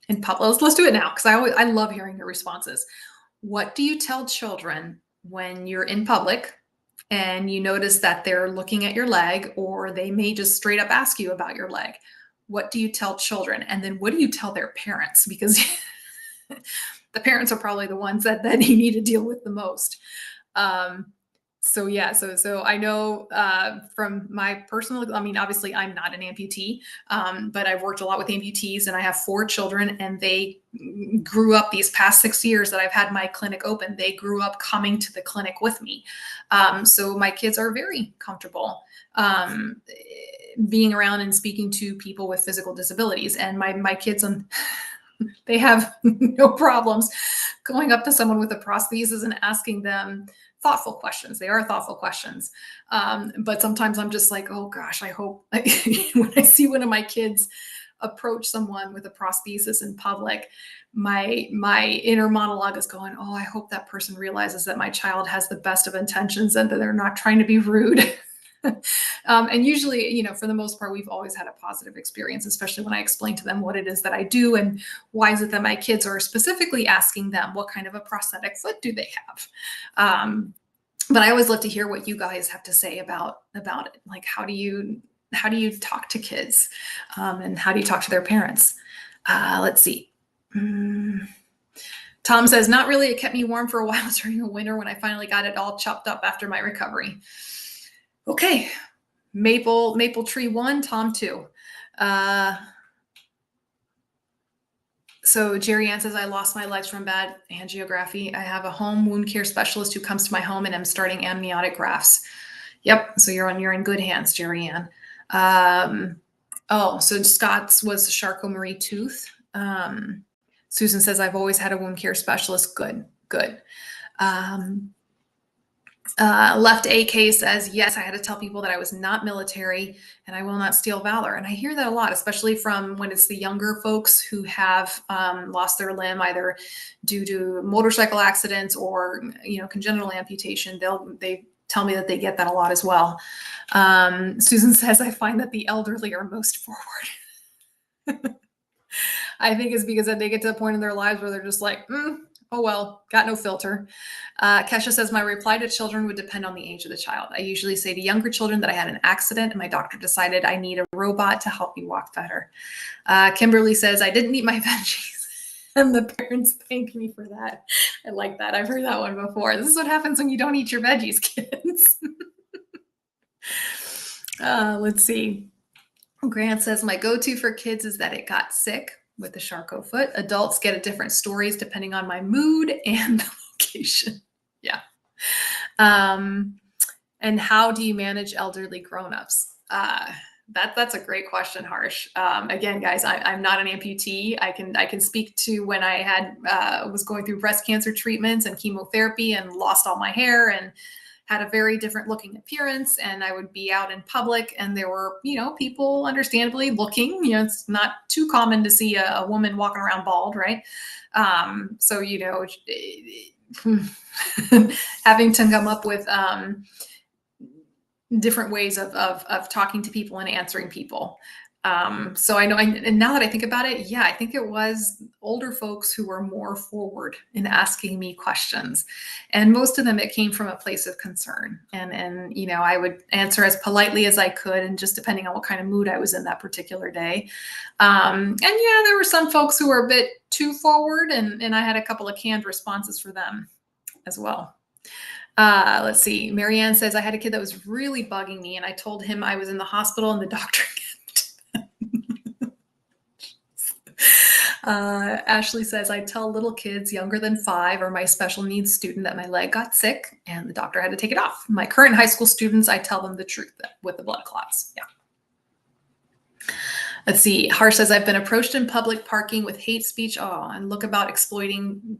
in public? Let's do it now, because I love hearing your responses. What do you tell children when you're in public and you notice that they're looking at your leg, or they may just straight up ask you about your leg. What do you tell children? And then what do you tell their parents? Because the parents are probably the ones that you need to deal with the most. So yeah, so I know from my personal, I mean, obviously I'm not an amputee, but I've worked a lot with amputees, and I have 4 children, and they grew up these past 6 years that I've had my clinic open. They grew up coming to the clinic with me. So my kids are very comfortable being around and speaking to people with physical disabilities. And my kids, they have no problems going up to someone with a prosthesis and asking them thoughtful questions. They are thoughtful questions. But sometimes I'm just like, oh gosh, I hope when I see one of my kids approach someone with a prosthesis in public, my inner monologue is going, oh, I hope that person realizes that my child has the best of intentions and that they're not trying to be rude. And usually, for the most part, we've always had a positive experience, especially when I explain to them what it is that I do and why is it that my kids are specifically asking them what kind of a prosthetic foot do they have. But I always love to hear what you guys have to say about it. Like, how do you talk to kids, and how do you talk to their parents? Let's see. Tom says, not really. It kept me warm for a while during the winter when I finally got it all chopped up after my recovery. Okay, Maple Tree 1, Tom 2. So Jerry Ann says, I lost my legs from bad angiography. I have a home wound care specialist who comes to my home, and I'm starting amniotic grafts. Yep, so you're in good hands, Jerry Ann. So Scott's was the Charcot-Marie tooth. Susan says, I've always had a wound care specialist. Good. Left AK says, yes, I had to tell people that I was not military and I will not steal valor. And I hear that a lot, especially from when it's the younger folks who have lost their limb, either due to motorcycle accidents or, congenital amputation. They tell me that they get that a lot as well. Susan says, I find that the elderly are most forward. I think it's because they get to a point in their lives where they're just like, oh, well, got no filter. Kesha says, my reply to children would depend on the age of the child. I usually say to younger children that I had an accident and my doctor decided I need a robot to help me walk better. Kimberly says, I didn't eat my veggies. And the parents thank me for that. I like that. I've heard that one before. This is what happens when you don't eat your veggies, kids. Let's see. Grant says, my go-to for kids is that it got sick with the Charcot foot. Adults get different stories depending on my mood and the location. Yeah. And how do you manage elderly grownups? That's a great question, Harsh. Again, guys, I'm not an amputee. I can speak to when I was going through breast cancer treatments and chemotherapy and lost all my hair and had a very different looking appearance, and I would be out in public and there were, people understandably looking, it's not too common to see a woman walking around bald, right? So, having to come up with different ways of talking to people and answering people. So I know, and now that I think about it, yeah, I think it was older folks who were more forward in asking me questions. And most of them, it came from a place of concern. And I would answer as politely as I could, and just depending on what kind of mood I was in that particular day. And yeah, there were some folks who were a bit too forward, and I had a couple of canned responses for them as well. Let's see. Marianne says, I had a kid that was really bugging me, and I told him I was in the hospital and the doctor Ashley says, I tell little kids younger than 5 or my special needs student that my leg got sick and the doctor had to take it off. My current high school students, I tell them the truth with the blood clots. Yeah. Let's see. Harsh says, I've been approached in public parking with hate speech. Oh, and look about exploiting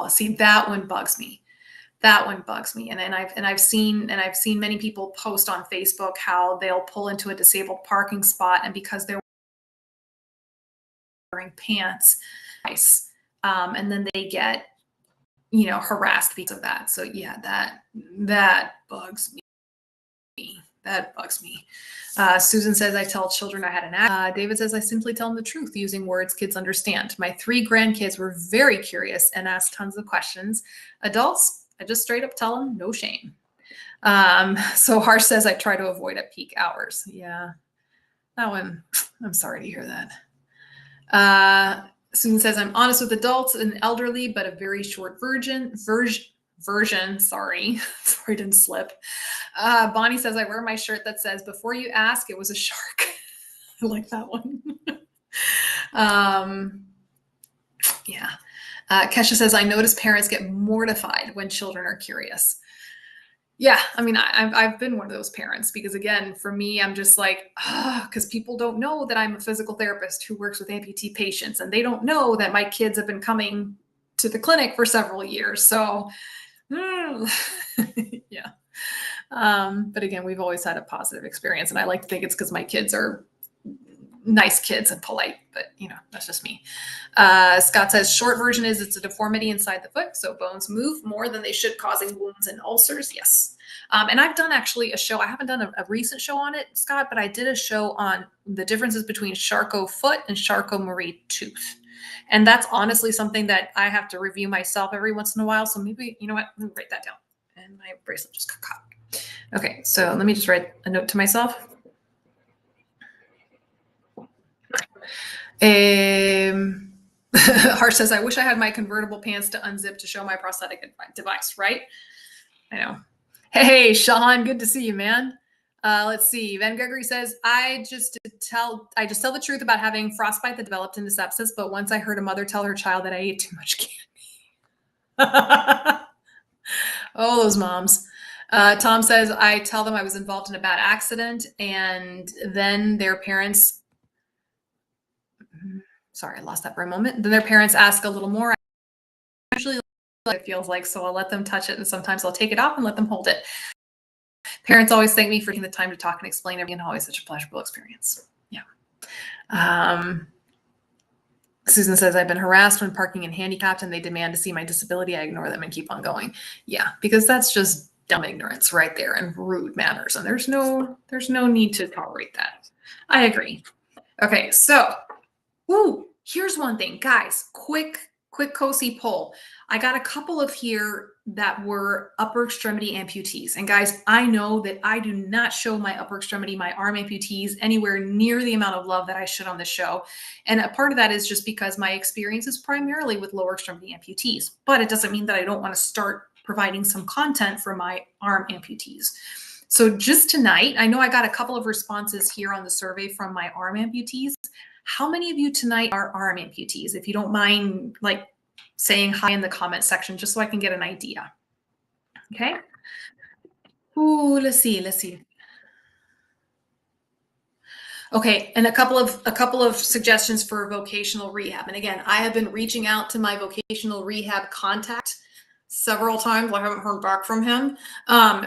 see, that one bugs me. That one bugs me. And I've seen many people post on Facebook how they'll pull into a disabled parking spot, and because they're wearing pants, and then they get, harassed because of that. So yeah, that bugs me. That bugs me. Susan says, I tell children I had an accident. David says, I simply tell them the truth using words kids understand. My 3 grandkids were very curious and asked tons of questions. Adults, I just straight up tell them, no shame. So Harsh says I try to avoid at peak hours. Yeah, that one, I'm sorry to hear that. Susan says I'm honest with adults and elderly, but a very short version. Sorry, Freudian slip. Bonnie says I wear my shirt that says "Before you ask, it was a shark." I like that one. Yeah. Kesha says I notice parents get mortified when children are curious. Yeah, I mean, I've been one of those parents because, again, for me, I'm just like, because people don't know that I'm a physical therapist who works with amputee patients, and they don't know that my kids have been coming to the clinic for several years. So, yeah. But again, we've always had a positive experience, and I like to think it's because my kids are nice kids and polite, but that's just me. Scott says short version is it's a deformity inside the foot, so bones move more than they should, causing wounds and ulcers. Yes. And I've done actually a show. I haven't done a recent show on it, Scott, but I did a show on the differences between Charcot foot and Charcot-Marie tooth. And that's honestly something that I have to review myself every once in a while. So maybe, you know what, let me write that down. And my bracelet just got caught. Okay, so let me just write a note to myself. Harsh says, I wish I had my convertible pants to unzip to show my prosthetic device, right? I know. Hey, Sean, good to see you, man. Let's see. Van Gregory says, I just tell the truth about having frostbite that developed into sepsis, but once I heard a mother tell her child that I ate too much candy. Oh, those moms. Tom says, I tell them I was involved in a bad accident, and then their parents, sorry, I lost that for a moment. Then their parents ask a little more. Usually it feels like, so I'll let them touch it, and sometimes I'll take it off and let them hold it. Parents always thank me for taking the time to talk and explain everything, and always such a pleasurable experience. Yeah. Susan says, I've been harassed when parking and handicapped and they demand to see my disability. I ignore them and keep on going. Yeah, because that's just dumb ignorance right there and rude manners. And there's no need to tolerate that. I agree. Okay, so, here's one thing, guys, quick COSI poll. I got a couple of here that were upper extremity amputees. And guys, I know that I do not show my upper extremity, my arm amputees anywhere near the amount of love that I should on the show. And a part of that is just because my experience is primarily with lower extremity amputees, but it doesn't mean that I don't want to start providing some content for my arm amputees. So just tonight, I know I got a couple of responses here on the survey from my arm amputees. How many of you tonight are arm amputees? If you don't mind, like, saying hi in the comment section, just so I can get an idea. Okay. Ooh, let's see. Okay, and a couple of suggestions for vocational rehab. And again, I have been reaching out to my vocational rehab contact several times. I haven't heard back from him.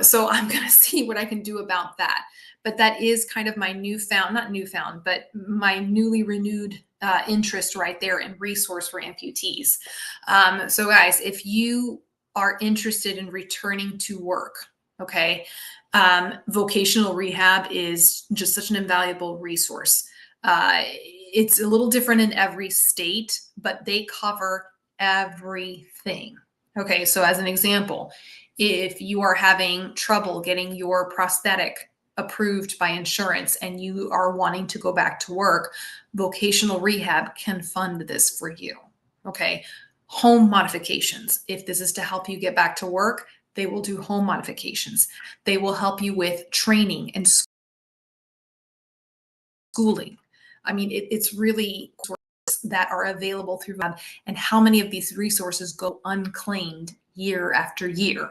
So I'm going to see what I can do about that. But that is kind of my but my newly renewed interest right there in resource for amputees. So guys, if you are interested in returning to work, okay, vocational rehab is just such an invaluable resource. It's a little different in every state, but they cover everything. Okay, so as an example, if you are having trouble getting your prosthetic approved by insurance and you are wanting to go back to work, vocational rehab can fund this for you. Okay, home modifications. If this is to help you get back to work, they will do home modifications. They will help you with training and schooling. I mean, it's really that are available through VAB, and how many of these resources go unclaimed year after year.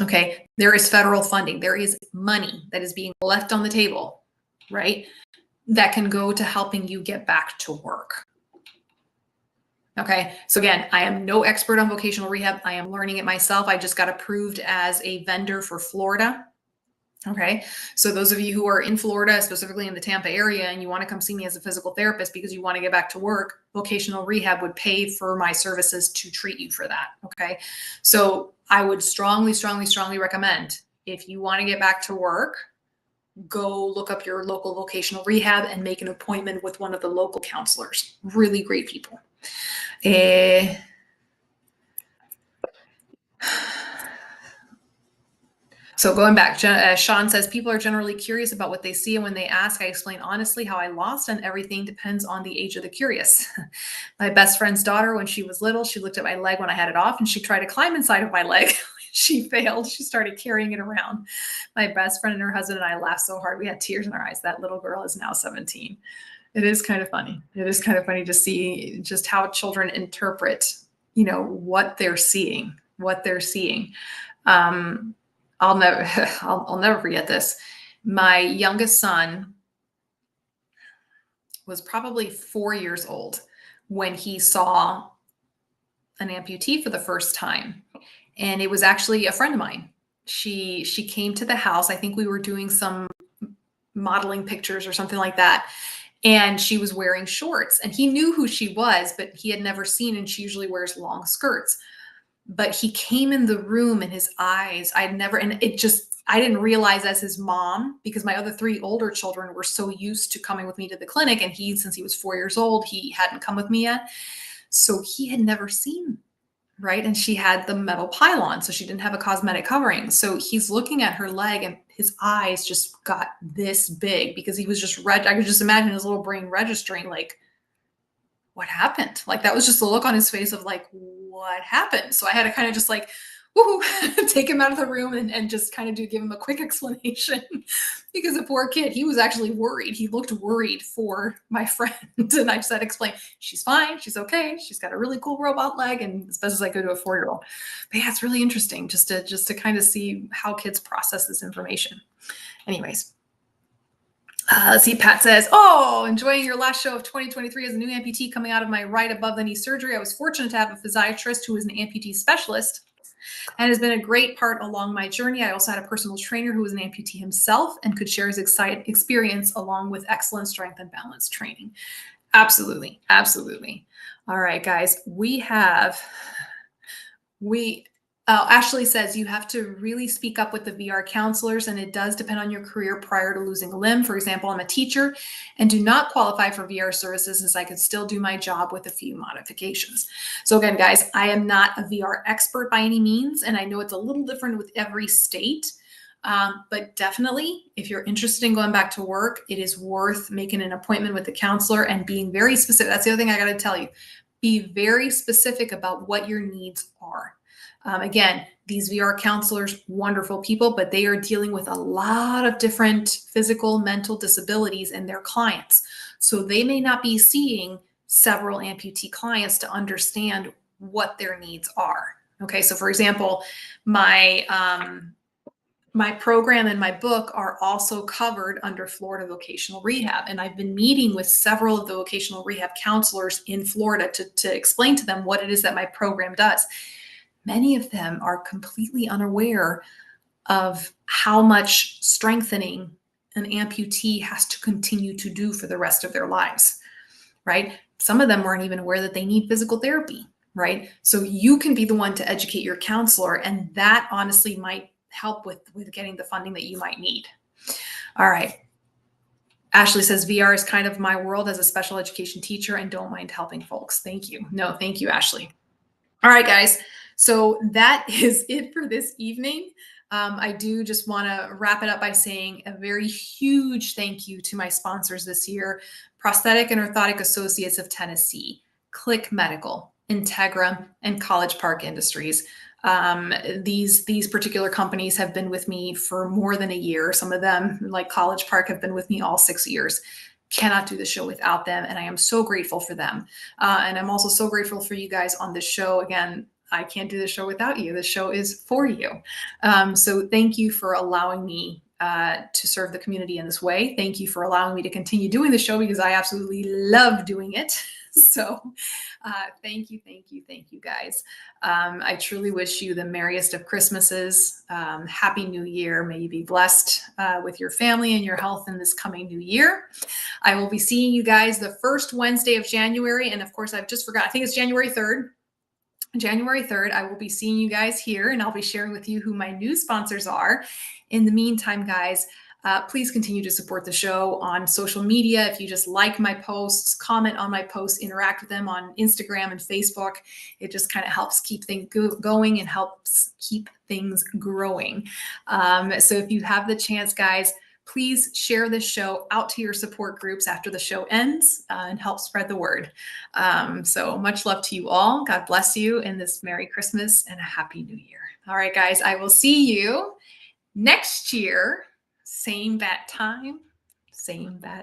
Okay, there is federal funding. There is money that is being left on the table, right? That can go to helping you get back to work. Okay, so again, I am no expert on vocational rehab. I am learning it myself. I just got approved as a vendor for Florida. Okay, so those of you who are in Florida, specifically in the Tampa area, and you want to come see me as a physical therapist because you want to get back to work, vocational rehab would pay for my services to treat you for that. Okay, so I would strongly recommend, if you want to get back to work, go look up your local vocational rehab and make an appointment with one of the local counselors. Really great people. So going back, Sean says, people are generally curious about what they see. And when they ask, I explain honestly how I lost, and everything depends on the age of the curious. My best friend's daughter, when she was little, she looked at my leg when I had it off and she tried to climb inside of my leg. She failed. She started carrying it around. My best friend and her husband and I laughed so hard we had tears in our eyes. That little girl is now 17. It is kind of funny. It is kind of funny to see just how children interpret, what they're seeing, I'll never, I'll never forget this. My youngest son was probably 4 years old when he saw an amputee for the first time. And it was actually a friend of mine. She came to the house. I think we were doing some modeling pictures or something like that. And she was wearing shorts, and he knew who she was, but he had never seen, and she usually wears long skirts. But he came in the room and his eyes, I didn't realize as his mom, because my other 3 older children were so used to coming with me to the clinic. And since he was 4 years old, he hadn't come with me yet. So he had never seen, right? And she had the metal pylon, so she didn't have a cosmetic covering. So he's looking at her leg and his eyes just got this big because he was just I could just imagine his little brain registering like, what happened? Like, that was just the look on his face of like, what happened? So I had to kind of just like, woohoo, take him out of the room and just kind of give him a quick explanation because the poor kid, he was actually worried. He looked worried for my friend. And I just had to explain, she's fine. She's okay. She's got a really cool robot leg, and as best as I could to a 4-year-old. But yeah, it's really interesting just to kind of see how kids process this information. Anyways. Let's see, Pat says, enjoying your last show of 2023 as a new amputee coming out of my right above the knee surgery. I was fortunate to have a physiatrist who is an amputee specialist and has been a great part along my journey. I also had a personal trainer who was an amputee himself and could share his experience along with excellent strength and balance training. Absolutely. Absolutely. All right, guys, Ashley says you have to really speak up with the VR counselors, and it does depend on your career prior to losing a limb. For example, I'm a teacher and do not qualify for VR services, as I could still do my job with a few modifications. So again, guys, I am not a VR expert by any means, and I know it's a little different with every state. But definitely, if you're interested in going back to work, it is worth making an appointment with the counselor and being very specific. That's the other thing I got to tell you. Be very specific about what your needs are. Again, these VR counselors, wonderful people, but they are dealing with a lot of different physical, mental disabilities in their clients. So they may not be seeing several amputee clients to understand what their needs are. Okay, so for example, my program and my book are also covered under Florida Vocational Rehab. And I've been meeting with several of the vocational rehab counselors in Florida to explain to them what it is that my program does. Many of them are completely unaware of how much strengthening an amputee has to continue to do for the rest of their lives, right? Some of them weren't even aware that they need physical therapy, right? So you can be the one to educate your counselor, and that honestly might help with getting the funding that you might need. All right. Ashley says, VR is kind of my world as a special education teacher and don't mind helping folks. Thank you. No, thank you, Ashley. All right, guys. So that is it for this evening. I do just want to wrap it up by saying a very huge thank you to my sponsors this year, Prosthetic and Orthotic Associates of Tennessee, Click Medical, Integra, and College Park Industries. These particular companies have been with me for more than a year. Some of them, like College Park, have been with me all 6 years. Cannot do the show without them, and I am so grateful for them. And I'm also so grateful for you guys on this show. Again, I can't do the show without you. The show is for you. So thank you for allowing me to serve the community in this way. Thank you for allowing me to continue doing the show because I absolutely love doing it. So thank you, guys. I truly wish you the merriest of Christmases. Happy New Year. May you be blessed with your family and your health in this coming new year. I will be seeing you guys the first Wednesday of January. And of course, I've just forgot, I think it's January 3rd. January 3rd, I will be seeing you guys here, and I'll be sharing with you who my new sponsors are. In the meantime, guys, Please continue to support the show on social media. If you just like my posts, comment on my posts, interact with them on Instagram and Facebook, it just kind of helps keep things going and helps keep things growing. So if you have the chance, guys, please share this show out to your support groups after the show ends and help spread the word. So much love to you all. God bless you in this Merry Christmas and a Happy New Year. All right, guys, I will see you next year. Same bat time, same bat